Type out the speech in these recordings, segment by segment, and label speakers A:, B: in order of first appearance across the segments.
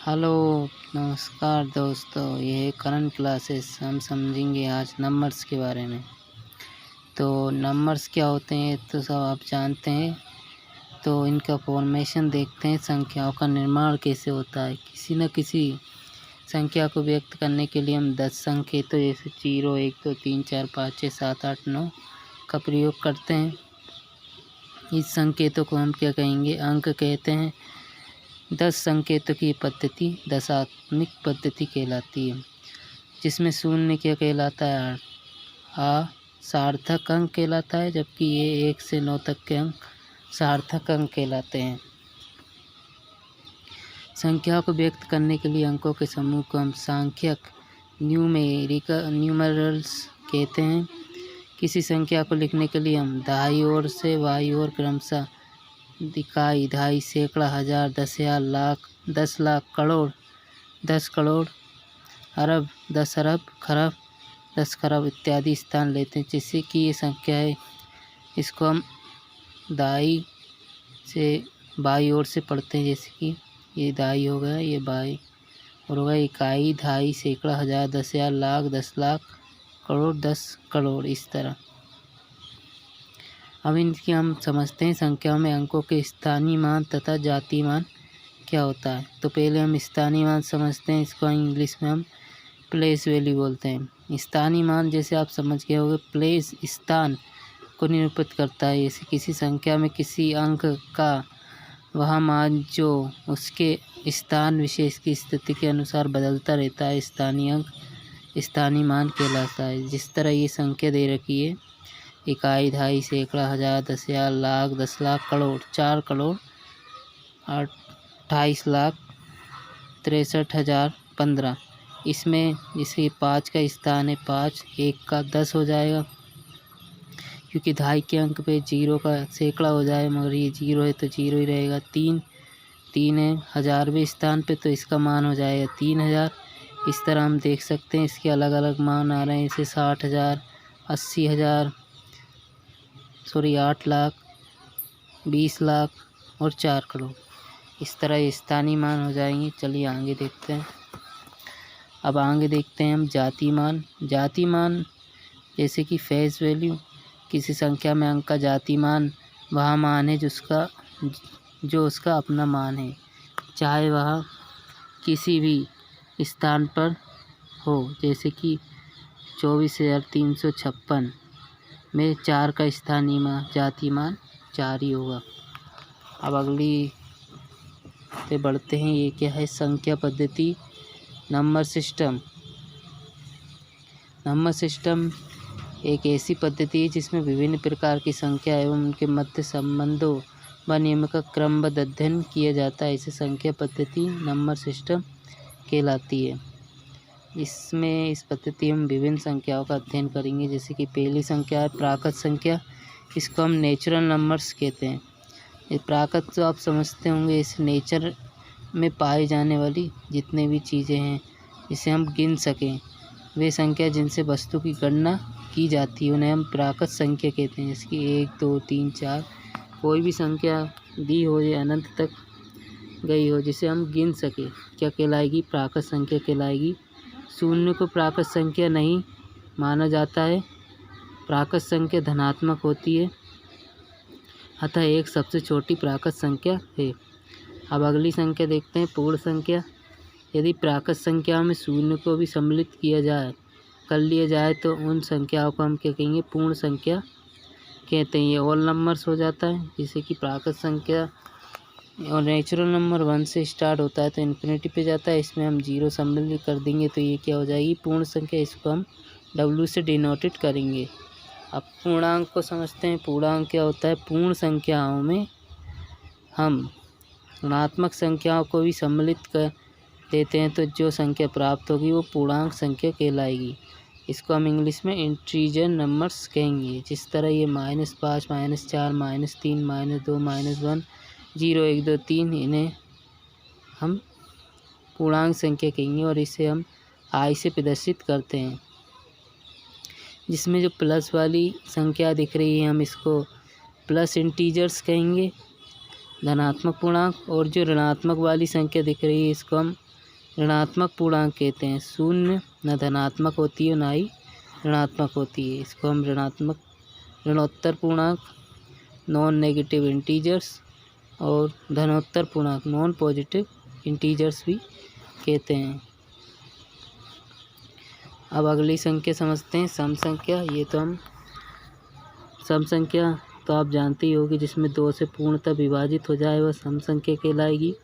A: Hello, नमस्कार दोस्तों। ये है करंट क्लासेस। हम समझेंगे आज नंबर्स के बारे में। तो नंबर्स क्या होते हैं तो सब आप जानते हैं। तो इनका फॉर्मेशन देखते हैं। संख्याओं का निर्माण कैसे होता है। किसी न किसी संख्या को व्यक्त करने के लिए हम 10 संकेतों जैसे 0, 1, 2, 3, 4, 5, 6, 7, 8, 9 का प्रयोग करते हैं। इस संकेतों को हम क्या कहेंगे? अंक कहते हैं। 10 संकेतों की पद्धति दशात्मक पद्धति कहलाती है, जिसमें शून्य क्या कहलाता है? सार्थक अंक कहलाता है, जबकि ये 1 से 9 तक के अंक सार्थक अंक कहलाते हैं। संख्याओं को व्यक्त करने के लिए अंकों के समूह को हम सांख्यिक न्यूमेरल्स कहते हैं। किसी संख्या को लिखने के लिए हम दाईं ओर से बाईं ओर क्रमशः इकाई, दहाई, सैकड़ा, हजार, 10,000, लाख, 10 लाख, करोड़, 10 करोड़, अरब, 10 अरब, खरब, 10 खरब इत्यादि स्थान लेते हैं। जिससे कि ये संख्या है, इसको हम दाई से बाई ओर से पढ़ते हैं। जैसे कि ये दाई हो गया, ये बाई और होगा इकाई, दहाई, सैकड़ा, हजार, 10,000, लाख, 10 लाख, करोड़, 10 करोड़, इस तरह। अब इनकी हम समझते हैं संख्याओं में अंकों के स्थानीय मान तथा जातीय मान क्या होता है। तो पहले हम स्थानीय मान समझते हैं। इसको इंग्लिश में हम प्लेस वैल्यू बोलते हैं। स्थानीय मान जैसे आप समझ गए होंगे, प्लेस स्थान को निरूपित करता है। जैसे किसी संख्या में किसी अंक का वह मान जो उसके स्थान विशेष की स्थिति के अनुसार बदलता रहता है, स्थानीय अंक स्थानीय मान कहलाता है। जिस तरह ये संख्या दे रखी है, इकाई, दहाई, सैकड़ा, हजार, 10,000, लाख, 10 लाख, करोड़, 4 करोड़, 28 लाख, 63,000, 15। इसमें जैसे 5 का स्थान है, 5, 1 का 10 हो जाएगा, क्योंकि दहाई के अंक पे 0 का सैकड़ा हो जाए, मगर ये 0 है तो 0 ही रहेगा। 3 है 1000वें स्थान पे, तो इसका मान हो जाएगा 3,000। इस तरह हम देख सकते हैं इसके अलग अलग मान आ रहे हैं। इसे 60,000, 80,000, 8 लाख, 20 लाख और 4 करोड़। इस तरह स्थानीय मान हो जाएंगे। चलिए आगे देखते हैं। अब आगे देखते हैं हम जातीय मान। जातीय मान जैसे कि फेस वैल्यू, किसी संख्या में अंक का जातीय मान वह मान है जो उसका अपना मान है, चाहे वह किसी भी स्थान पर हो। जैसे कि 24,356 में 4 का स्थानीय मान जातीय मान 4 ही होगा। अब अगली पे बढ़ते हैं। ये क्या है? संख्या पद्धति, नंबर सिस्टम। नंबर सिस्टम एक ऐसी पद्धति है जिसमें विभिन्न प्रकार की संख्या एवं उनके मध्य संबंधों व नियम का क्रमबद्ध अध्ययन किया जाता है। इसे संख्या पद्धति नंबर सिस्टम कहलाती है। इस पद्धति में विभिन्न संख्याओं का अध्ययन करेंगे। जैसे कि पहली संख्या है प्राकृत संख्या। इसको हम नेचुरल नंबर्स कहते हैं। ये प्राकृत तो आप समझते होंगे, इस नेचर में पाए जाने वाली जितने भी चीज़ें हैं, इसे हम गिन सकें, वे संख्या जिनसे वस्तु की गणना की जाती है, उन्हें हम प्राकृत संख्या कहते हैं। जैसे कि 1, 2, 3, 4 कोई भी संख्या दी हो या अनंत तक गई हो, जिसे हम गिन सके, क्या कहलाएगी? प्राकृत संख्या कहलाएगी। शून्य को प्राकृत संख्या नहीं माना जाता है। प्राकृत संख्या धनात्मक होती है, अतः 1 सबसे छोटी प्राकृत संख्या है। अब अगली संख्या देखते हैं, पूर्ण संख्या। यदि प्राकृत संख्याओं में शून्य को भी सम्मिलित कर लिया जाए तो उन संख्याओं को हम क्या कहेंगे? पूर्ण संख्या कहते हैं। ये ऑल नंबर्स हो जाता है। जैसे कि प्राकृत संख्या और नेचुरल नंबर 1 से स्टार्ट होता है तो इन्फिनिटी पे जाता है, इसमें हम 0 सम्मिलित कर देंगे तो ये क्या हो जाएगी? पूर्ण संख्या। इसको हम W से डिनोटेड करेंगे। अब पूर्णांक को समझते हैं। पूर्णांक क्या होता है? पूर्ण संख्याओं में हम ऋणात्मक संख्याओं को भी सम्मिलित कर देते हैं तो जो संख्या प्राप्त होगी वो पूर्णांक संख्या कहलाएगी। इसको हम इंग्लिश में इंटीजर नंबर्स कहेंगे। जिस तरह ये -5, -4, -3, -2, -1, 0, 1, 2, 3, इन्हें हम पूर्णांक संख्या कहेंगे और इसे हम I से प्रदर्शित करते हैं। जिसमें जो प्लस वाली संख्या दिख रही है, हम इसको प्लस इंटीजर्स कहेंगे, धनात्मक पूर्णांक। और जो ऋणात्मक वाली संख्या दिख रही है, इसको हम ऋणात्मक पूर्णांक कहते हैं। शून्य न धनात्मक होती है ना ही ऋणात्मक होती है, इसको हम ऋणोत्तर पूर्णांक, नॉन नेगेटिव इंटीजर्स और धनोत्तर पूर्णांक, नॉन पॉजिटिव इंटीजर्स भी कहते हैं। अब अगली संख्या समझते हैं, सम संख्या। ये तो हम सम संख्या तो आप जानते ही होगी, जिसमें 2 से पूर्णतः विभाजित हो जाए वह सम संख्या कहलाएगी।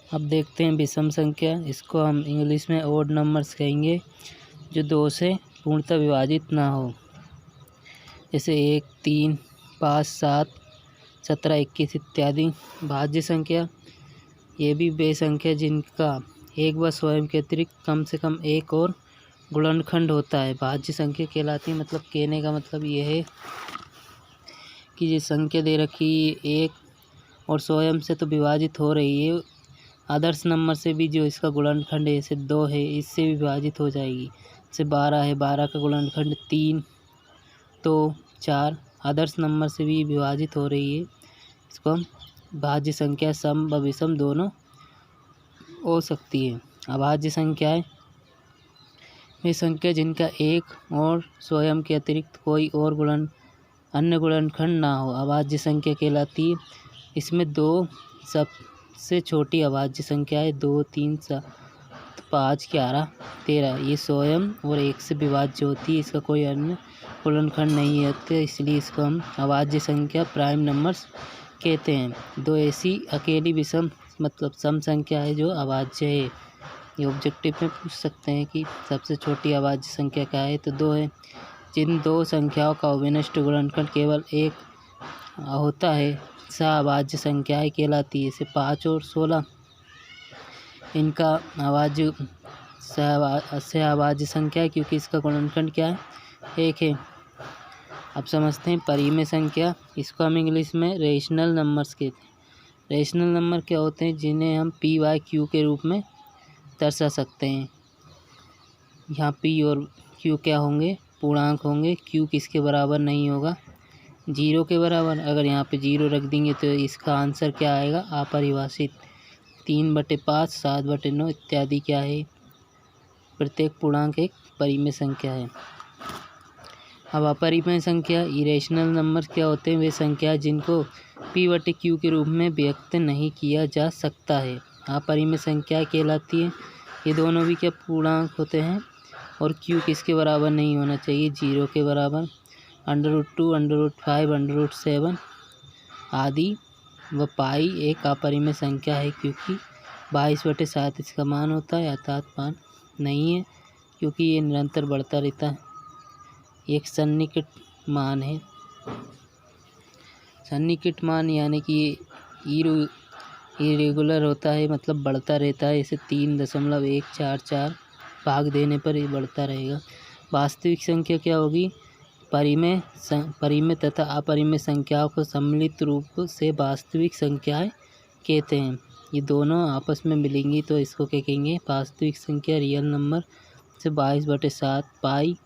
A: अब देखते हैं विषम संख्या। इसको हम इंग्लिश में ओड नंबर्स कहेंगे, जो 2 से पूर्णतः विभाजित ना हो, जैसे 1, 3, 5, 7, 17, 21 इत्यादि। भाज्य संख्या, ये भी वे संख्या जिनका एक व स्वयं के अतिरिक्त कम से कम एक और गुणनखंड होता है, भाज्य संख्या कहलाती है। मतलब कहने का मतलब ये है कि ये संख्या दे रखी एक और स्वयं से तो विभाजित हो रही है, आदर्श नंबर से भी जो इसका गुणनखंड है, जैसे 2 है, इससे भी विभाजित हो जाएगी। जैसे 12 है, 12 का गुणनखंड 3, तो 4 आदर्श नंबर से भी विभाजित हो रही है। इसको हम भाज्य संख्या सम व विषम दोनों हो सकती है। अभाज्य संख्याएं, वे संख्या जिनका एक और स्वयं के अतिरिक्त कोई और अन्य गुणनखंड ना हो, अभाज्य संख्या कहलाती है। इसमें 2 सबसे छोटी अभाज्य संख्याएं 2, 3, 7, 5, 11, 13 ये स्वयं और एक से विभाज्य होती है, इसका कोई अन्य गुणनखंड नहीं होते, इसलिए इसको हम अभाज्य संख्या प्राइम नंबर्स कहते हैं। 2 ऐसी अकेली विषम मतलब सम संख्या है जो अभाज्य है। ये ऑब्जेक्टिव में पूछ सकते हैं कि सबसे छोटी अभाज्य संख्या क्या है, तो 2 है। जिन 2 संख्याओं का अविनष्ट गुणनखंड केवल 1 होता है, सह-अभाज्य संख्याएं कहलाती है। जैसे 5 और 16 इनका अभाज्य सह-अभाज्य संख्या है, क्योंकि इसका गुणनखंड क्या है, 1 है। अब समझते हैं परिमेय संख्या। इसको हम इंग्लिश में रेशनल नंबर्स कहते हैं। रेशनल नंबर क्या होते हैं, जिन्हें हम पी बाय क्यू के रूप में दर्शा सकते हैं। यहाँ पी और क्यू क्या होंगे, पूर्णांक होंगे। क्यू किसके बराबर नहीं होगा, 0 के बराबर। अगर यहाँ पे 0 रख देंगे तो इसका आंसर क्या आएगा, अपरिभाषित। 3/5, 7/9 इत्यादि क्या है, प्रत्येक पूर्णांक एक परिमेय संख्या है। अब अपरिमेय संख्या, इरेशनल नंबर क्या होते हैं, वे संख्या जिनको p/q के रूप में व्यक्त नहीं किया जा सकता है, अपरिमेय संख्या कहलाती है। ये दोनों भी क्या पूर्णांक होते हैं, और q किसके बराबर नहीं होना चाहिए, 0 के बराबर। √2, √5, √7 आदि व पाई एक अपरिमेय संख्या है, क्योंकि 22/7 इसका मान होता है, अर्थात मान नहीं है, क्योंकि ये निरंतर बढ़ता रहता है। एक सन्निकट मान है। सन्निकट मान यानी कि इरेगुलर होता है, मतलब बढ़ता रहता है। इसे 3.144 भाग देने पर ये बढ़ता रहेगा। वास्तविक संख्या क्या होगी, परिमेय तथा अपरिमेय संख्याओं को सम्मिलित रूप से वास्तविक संख्याएं कहते हैं। ये दोनों आपस में मिलेंगी तो इसको क्या कहेंगे, वास्तविक संख्या, रियल नंबर। से 22/7 पाई,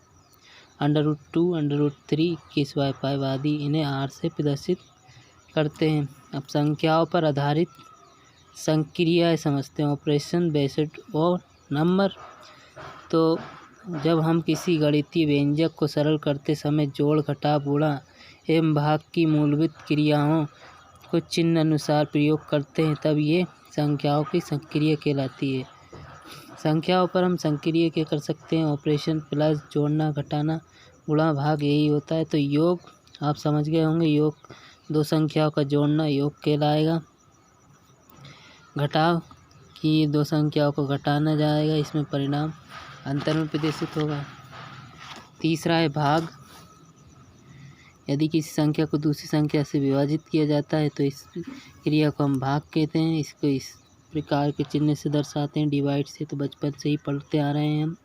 A: √2, √3, 21/5 आदि इन्हें r से प्रदर्शित करते हैं। अब संख्याओं पर आधारित संक्रियाएं समझते हैं, ऑपरेशन बेस्ड और नंबर। तो जब हम किसी गणितीय व्यंजक को सरल करते समय जोड़, घटाव, गुणा एवं भाग की मूलभूत क्रियाओं को चिन्ह अनुसार प्रयोग करते हैं, तब ये संख्याओं की संक्रिया कहलाती है। संख्याओं पर हम संक्रिया क्या कर सकते हैं, ऑपरेशन प्लस, जोड़ना, घटाना, गुणा, भाग, यही होता है। तो योग आप समझ गए होंगे, योग 2 संख्याओं का जोड़ना योग कहलाएगा। घटाव की 2 संख्याओं को घटाना जाएगा, इसमें परिणाम अंतर में प्रदर्शित होगा। तीसरा है भाग, यदि किसी संख्या को दूसरी संख्या से विभाजित किया जाता है तो इस क्रिया को हम भाग कहते हैं। इसको इस प्रकार के चिन्ह से दर्शाते हैं, डिवाइड से, तो बचपन से ही पढ़ते आ रहे हैं हम।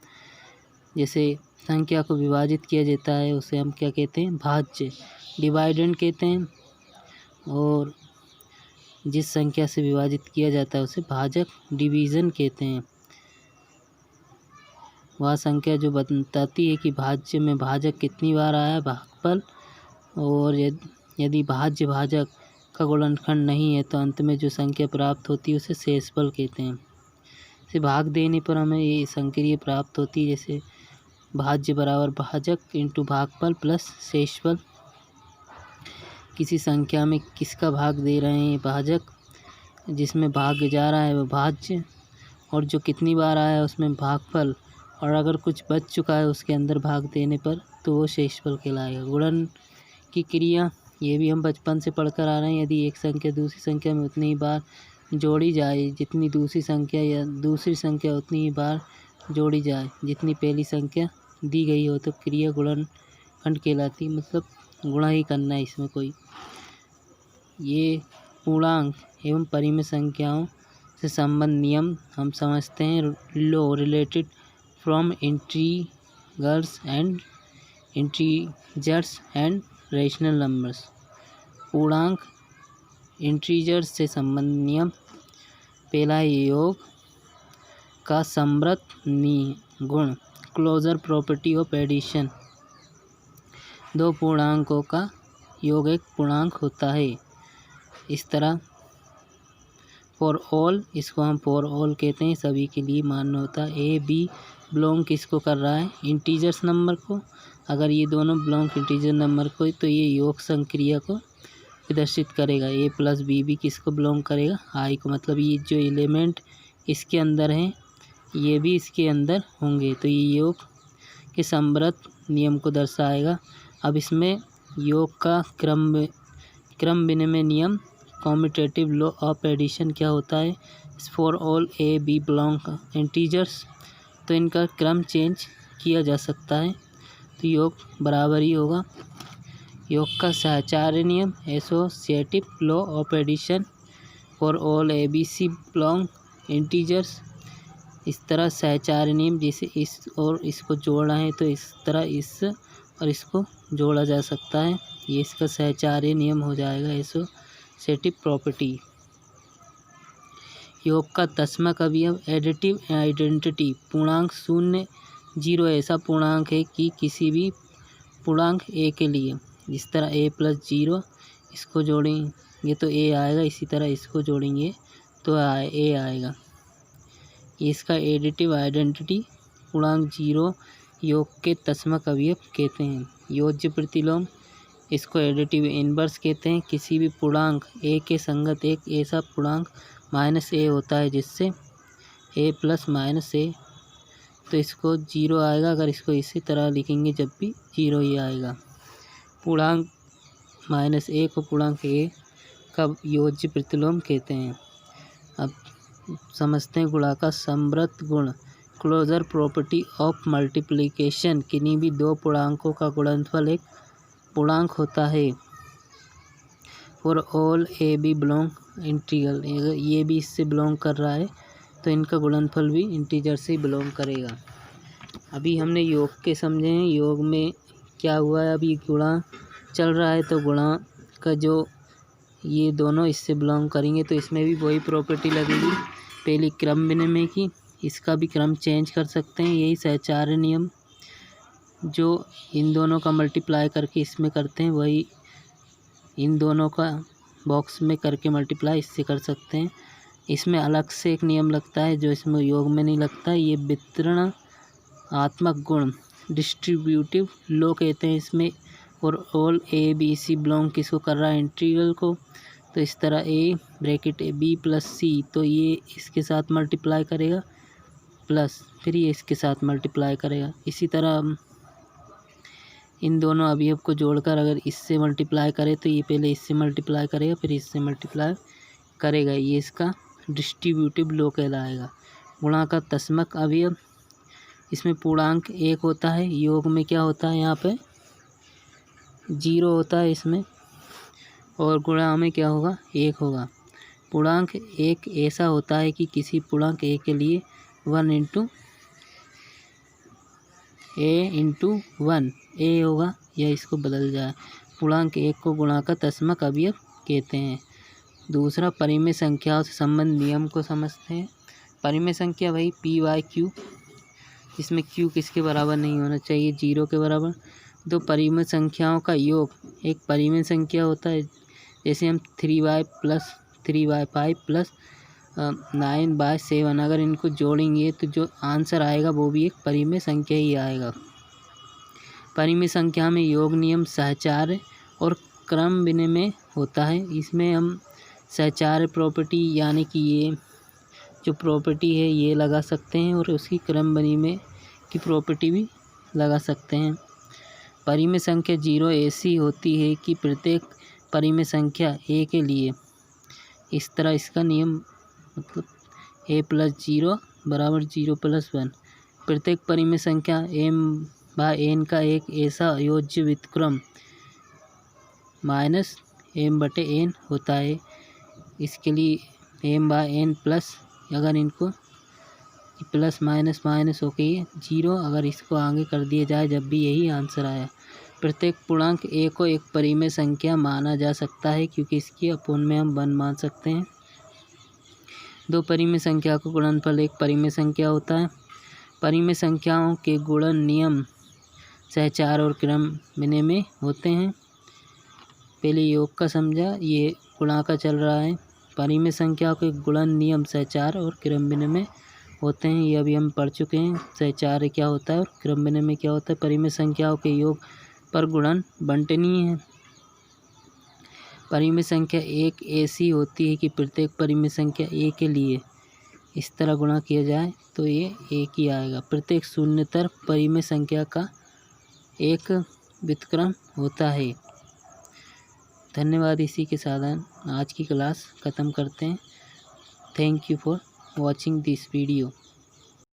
A: जैसे संख्या को विभाजित किया जाता है उसे हम क्या कहते हैं, भाज्य, डिवाइडेंड कहते हैं। और जिस संख्या से विभाजित किया जाता है उसे भाजक, डिवीज़न कहते हैं। वह संख्या जो बताती है कि भाज्य में भाजक कितनी बार आया, भागफल। और यदि भाज्य भाजक का गुणनखंड नहीं है तो अंत में जो संख्या प्राप्त होती है उसे शेषफल कहते हैं। इसे भाग देने पर हमें ये संक्रिया प्राप्त होती है, जैसे भाज्य बराबर भाजक इंटू भागफल प्लस शेषफल। किसी संख्या में किसका भाग दे रहे हैं, भाजक, जिसमें भाग जा रहा है वो भाज्य, और जो कितनी बार आया है उसमें भागफल, और अगर कुछ बच चुका है उसके अंदर भाग देने पर तो वो शेषफल कहलाएगा। गुणन की क्रिया ये भी हम बचपन से पढ़कर आ रहे हैं। यदि एक संख्या दूसरी संख्या में उतनी ही बार जोड़ी जाए जितनी दूसरी संख्या, या दूसरी संख्या उतनी ही बार जोड़ी जाए जितनी पहली संख्या दी गई हो, तो क्रिया गुणनखंड कहलाती है। मतलब गुणा ही करना है इसमें कोई। ये पूर्णांक एवं परिमेय संख्याओं से संबंध नियम हम समझते हैं। Law related from integers and rational numbers. पूर्णांक इंटीजर्स से संबंध नियम। पहला योग का समवर्ती गुण, क्लोजर प्रॉपर्टी ऑफ एडिशन। दो पूर्णांकों का योग एक पूर्णांक होता है। इस तरह फॉर ऑल, इसको हम फॉर ऑल कहते हैं, सभी के लिए मान्य होता है। ए बी बिलोंग किसको कर रहा है, इंटीजर्स नंबर को। अगर ये दोनों बिलोंग इंटीजर नंबर को, तो ये योग संक्रिया को प्रदर्शित करेगा। ए प्लस बी भी किसको बिलोंग करेगा, आई को। मतलब ये जो एलिमेंट इसके अंदर हैं ये भी इसके अंदर होंगे, तो ये योग के समवर्ती नियम को दर्शाएगा। अब इसमें योग का क्रम विनिमय नियम, कॉम्यूटेटिव लॉ ऑफ एडिशन क्या होता है। For all a b belong integers, तो इनका क्रम चेंज किया जा सकता है, तो योग बराबर ही होगा। योग का सहचार्य नियम, associative law of addition. For all a b c belong integers. इस तरह सहचार्य नियम, जैसे इस और इसको जोड़ना है तो इस तरह इस और इसको जोड़ा जा सकता है, ये इसका सहचार्य नियम हो जाएगा, एसोसिएटिव प्रॉपर्टी। योग का दसवां अवयव, एडिटिव आइडेंटिटी। पूर्णांक 0, 0 ऐसा पूर्णांक है कि किसी भी पूर्णांक ए के लिए, जिस तरह ए प्लस 0, इसको जोड़ेंगे तो ए आएगा, इसी तरह इसको जोड़ेंगे तो ए आएगा। ये इसका एडिटिव आइडेंटिटी पूर्णांक 0 योग के दसवां अवयव कहते हैं। योज्य प्रतिलोम, इसको एडिटिव इनवर्स कहते हैं। किसी भी पूर्णांक ए के संगत एक ऐसा पूर्णांक माइनस ए होता है जिससे ए प्लस माइनस ए, तो इसको 0 आएगा। अगर इसको इसी तरह लिखेंगे जब भी 0 ही आएगा। पूर्णांक माइनस ए को पूर्णांक ए का योज्य प्रतिलोम कहते हैं। अब समझते हैं गुणा का समवर्ती गुण, क्लोजर प्रॉपर्टी ऑफ मल्टीप्लिकेशन। किन्हीं भी दो पूर्णांकों का गुणनफल एक पूर्णांक होता है। For all a b belong integer, ये भी इससे बिलोंग कर रहा है तो इनका गुणनफल भी इंटीजर से बिलोंग करेगा। अभी हमने योग के समझे हैं। योग में क्या हुआ है, अभी गुणा चल रहा है तो गुणा का जो ये दोनों इससे बिलोंग करेंगे तो इसमें भी वही प्रॉपर्टी लगेगी पहली क्रम विनिमय की। इसका भी क्रम चेंज कर सकते हैं, यही सहचार्य नियम जो इन दोनों का मल्टीप्लाई करके इसमें करते हैं, वही इन दोनों का बॉक्स में करके मल्टीप्लाई इससे कर सकते हैं। इसमें अलग से एक नियम लगता है जो इसमें योग में नहीं लगता, ये वितरणात्मक गुण, डिस्ट्रीब्यूटिव लॉ कहते हैं इसमें। और all a b c belong किसको कर रहा है, इंटीग्रल को। तो इस तरह a bracket a b plus c, तो ये इसके साथ मल्टीप्लाई करेगा प्लस फिर ये इसके साथ मल्टीप्लाई करेगा। इसी तरह इन दोनों अवयव को जोड़कर अगर इससे मल्टीप्लाई करें तो ये पहले इससे मल्टीप्लाई करेगा फिर इससे मल्टीप्लाई करेगा, ये इसका डिस्ट्रीब्यूटिव लॉ कहलाएगा। गुणा का दसमक अवयव, इसमें पूर्णांक 1 होता है। योग में क्या होता है, यहाँ पे 0 होता है इसमें, और गुणा में क्या होगा, 1 होगा। पूर्णांक 1 ऐसा होता है कि किसी पूर्णांक ए के लिए 1 इंटू वन ए होगा, या इसको बदल जाए। पूर्णांक 1 को गुणा का दसमक अवयव कहते हैं। दूसरा, परिमेय संख्याओं से संबंध नियम को समझते हैं। परिमेय संख्या वही पी वाई क्यू, इसमें क्यू किसके बराबर नहीं होना चाहिए, 0 के बराबर। दो परिमेय संख्याओं का योग एक परिमेय संख्या होता है जैसे हम 3y + 3y5 + 9/7 अगर इनको जोड़ेंगे तो जो आंसर आएगा वो भी एक परिमेय संख्या ही आएगा। परिमेय संख्या में योग नियम, सहचार्य और क्रम विनिमय होता है। इसमें हम सहचार्य प्रॉपर्टी यानी कि ये जो प्रॉपर्टी है ये लगा सकते हैं और उसकी क्रम विनिमय की प्रॉपर्टी भी लगा सकते हैं। परिमेय संख्या 0 ऐसी होती है कि प्रत्येक परिमेय संख्या a के लिए इस तरह इसका नियम मतलब a + 0 = 0 + 1। प्रत्येक परिमेय संख्या m/n का एक ऐसा अयोज्य व्युत्क्रम -m/n होता है। इसके लिए m/n प्लस अगर इनको प्लस माइनस माइनस होके 0 अगर इसको आगे कर दिया जाए जब भी यही आंसर आया। प्रत्येक पूर्णांक a को एक परिमेय संख्या माना जा सकता है क्योंकि इसकी अपूर्ण में हम 1 मान सकते हैं। दो परिमेय संख्या का गुणनफल एक परिमेय संख्या होता है। परिमेय संख्याओं के गुणन नियम सहचार्य और क्रम विनिमय होते हैं। पहले योग का समझा, ये गुणा का चल रहा है। परिमेय संख्याओं के गुणन नियम सहचार्य और क्रम विनिमय होते हैं, ये अभी हम पढ़ चुके हैं। सहचार्य क्या होता है और क्रम विनिमय क्या होता है। परिमेय संख्याओं के योग पर गुणन बंटनीय है। परिमेय संख्या एक ऐसी होती है कि प्रत्येक परिमेय संख्या a के लिए इस तरह गुणा किया जाए तो ये एक ही आएगा। प्रत्येक शून्यतर परिमेय संख्या का एक व्युत्क्रम होता है। धन्यवाद। इसी के साथ आज की क्लास ख़त्म करते हैं। Thank you for watching this video.